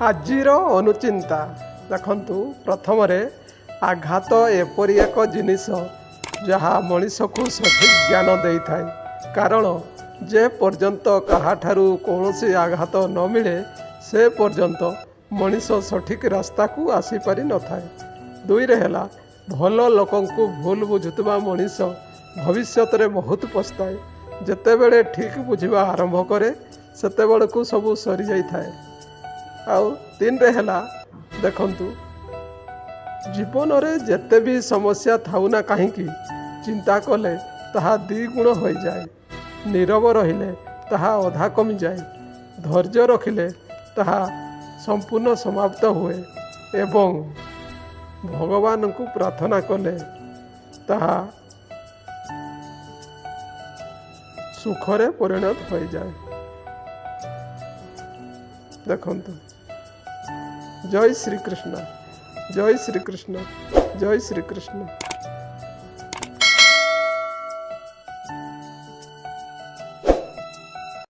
ଆଜିର ଅନୁଚିନ୍ତା ଦେଖନ୍ତୁ। ପ୍ରଥମରେ ଆଘାତ ଏପରି ଏକ ଜିନିଷ ଯାହା ମଣିଷକୁ ସଠିକ୍ ଜ୍ଞାନ ଦେଇଥାଏ। କାରଣ ଯେ ପର୍ଯ୍ୟନ୍ତ କାହାଠାରୁ କୌଣସି ଆଘାତ ନ ମିଳେ ସେ ପର୍ଯ୍ୟନ୍ତ ମଣିଷ ସଠିକ୍ ରାସ୍ତାକୁ ଆସିପାରିନଥାଏ। ଦୁଇରେ ହେଲା ଭଲ ଲୋକଙ୍କୁ ଭୁଲ ବୁଝୁଥିବା ମଣିଷ ଭବିଷ୍ୟତରେ ବହୁତ ପସ୍ତାଏ। ଯେତେବେଳେ ଠିକ୍ ବୁଝିବା ଆରମ୍ଭ କରେ ସେତେବେଳକୁ ସବୁ ସରିଯାଇଥାଏ। ଆଉ ତିନିରେ ହେଲା ଦେଖନ୍ତୁ, ଜୀବନରେ ଯେତେ ବି ସମସ୍ୟା ଥାଉ ନା କାହିଁକି ଚିନ୍ତା କଲେ ତାହା ଦ୍ୱିଗୁଣ ହୋଇଯାଏ। ନୀରବ ରହିଲେ ତାହା ଅଧା କମିଯାଏ। ଧୈର୍ଯ୍ୟ ରଖିଲେ ତାହା ସମ୍ପୂର୍ଣ୍ଣ ସମାପ୍ତ ହୁଏ ଏବଂ ଭଗବାନଙ୍କୁ ପ୍ରାର୍ଥନା କଲେ ତାହା ସୁଖରେ ପରିଣତ ହୋଇଯାଏ। ଦେଖନ୍ତୁ, ଜୟ ଶ୍ରୀକୃଷ୍ଣ, ଜୟ ଶ୍ରୀକୃଷ୍ଣ, ଜୟ ଶ୍ରୀକୃଷ୍ଣ।